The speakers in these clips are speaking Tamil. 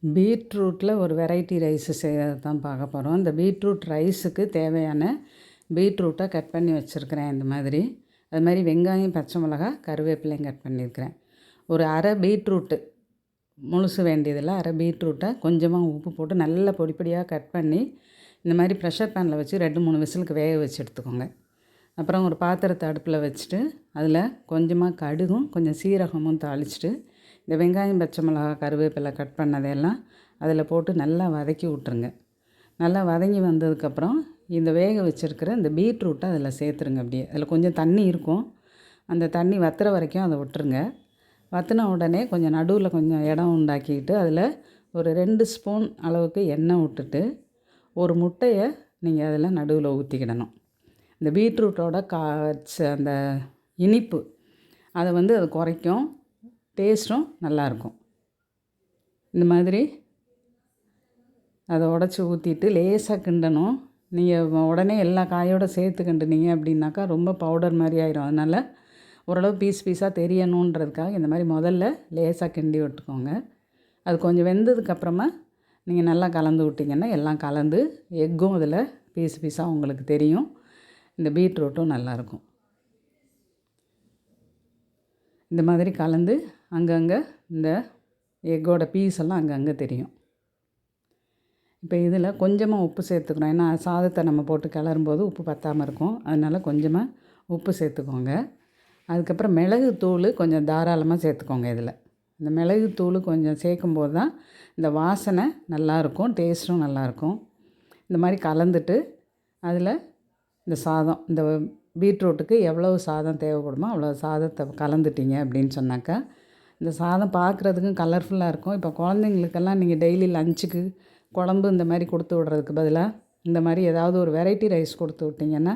பீட்ரூட்டில் ஒரு வெரைட்டி ரைஸு செய்கிறது தான் பார்க்க போகிறோம். இந்த பீட்ரூட் ரைஸுக்கு தேவையான பீட்ரூட்டை கட் பண்ணி வச்சுருக்கிறேன். இந்த மாதிரி அது மாதிரி வெங்காயம், பச்சை மிளகா, கருவேப்பிலையும் கட் பண்ணியிருக்கிறேன். ஒரு அரை பீட்ரூட்டு முழுசு வேண்டியதில்லை, அரை பீட்ரூட்டை கொஞ்சமாக உப்பு போட்டு நல்லா பொடி பொடியாக கட் பண்ணி இந்த மாதிரி ப்ரெஷர் பேனில் வச்சு 2-3 விசிலுக்கு வேக வச்சு எடுத்துக்கோங்க. அப்புறம் ஒரு பாத்திரத்தை அடுப்பில் வச்சுட்டு அதில் கொஞ்சமாக கடுகும் கொஞ்சம் சீரகமும் தாளிச்சிட்டு இந்த வெங்காயம், பச்சை மிளகா, கருவேப்பிலை கட் பண்ணதையெல்லாம் அதில் போட்டு நல்லா வதக்கி விட்ருங்க. நல்லா வதங்கி வந்ததுக்கப்புறம் இந்த வேக வச்சுருக்கிற இந்த பீட்ரூட்டை அதில் சேர்த்துருங்க. அப்படியே அதில் கொஞ்சம் தண்ணி இருக்கும், அந்த தண்ணி வத்துற வரைக்கும் அதை விட்டுருங்க. வற்றின உடனே கொஞ்சம் நடுவில் கொஞ்சம் இடம் உண்டாக்கிட்டு அதில் ஒரு 2 ஸ்பூன் அளவுக்கு எண்ணெய் விட்டுட்டு ஒரு முட்டையை நீங்கள் அதில் நடுவில் ஊற்றிக்கிடணும். இந்த பீட்ரூட்டோட அந்த இனிப்பு அதை அது குறைக்கும், டேஸ்ட்டும் நல்லாயிருக்கும். இந்த மாதிரி அதை உடச்சி ஊற்றிட்டு லேசாக கிண்டணும். நீங்கள் உடனே எல்லா காயோடு சேர்த்து கிண்டுனீங்க அப்படின்னாக்கா ரொம்ப பவுடர் மாதிரி ஆயிரும். அதனால் ஓரளவு பீஸாக தெரியணுன்றதுக்காக இந்த மாதிரி முதல்ல லேசாக கிண்டி விட்டுக்கோங்க. அது கொஞ்சம் வெந்ததுக்கப்புறமா நீங்கள் நல்லா கலந்து விட்டிங்கன்னா எல்லாம் கலந்து எக்கும் அதில் பீஸாக உங்களுக்கு தெரியும். இந்த பீட்ரூட்டும் நல்லாயிருக்கும். இந்த மாதிரி கலந்து அங்கங்கே இந்த எக்கோட பீஸெல்லாம் அங்கங்கே தெரியும். இப்போ இதில் கொஞ்சமாக உப்பு சேர்த்துக்கணும். ஏன்னா சாதத்தை நம்ம போட்டு கிளறும்போது உப்பு பத்தாமல் இருக்கும், அதனால் கொஞ்சமாக உப்பு சேர்த்துக்கோங்க. அதுக்கப்புறம் மிளகு தூள் கொஞ்சம் தாராளமாக சேர்த்துக்கோங்க. இதில் இந்த மிளகு தூள் கொஞ்சம் சேர்க்கும்போது தான் இந்த வாசனை நல்லாயிருக்கும், டேஸ்ட்டும் நல்லாயிருக்கும். இந்த மாதிரி கலந்துட்டு அதில் இந்த சாதம், இந்த பீட்ரூட்டுக்கு எவ்வளவு சாதம் தேவைப்படுமோ அவ்வளோ சாதத்தை கலந்துட்டிங்க அப்படின்னு சொன்னாக்கா இந்த சாதம் பார்க்குறதுக்கும் கலர்ஃபுல்லாக இருக்கும். இப்போ குழந்தைங்களுக்கெல்லாம் நீங்கள் டெய்லி லஞ்சுக்கு குழம்பு இந்த மாதிரி கொடுத்து விட்றதுக்கு பதிலாக இந்த மாதிரி ஏதாவது ஒரு வெரைட்டி ரைஸ் கொடுத்து விட்டிங்கன்னா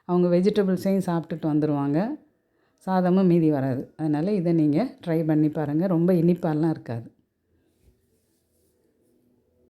அவங்க வெஜிடபிள்ஸையும் சாப்பிட்டுட்டு வந்துடுவாங்க, சாதமும் மீதி வராது. அதனால் இதை நீங்கள் ட்ரை பண்ணி பாருங்கள், ரொம்ப இனிப்பாலாம் இருக்காது.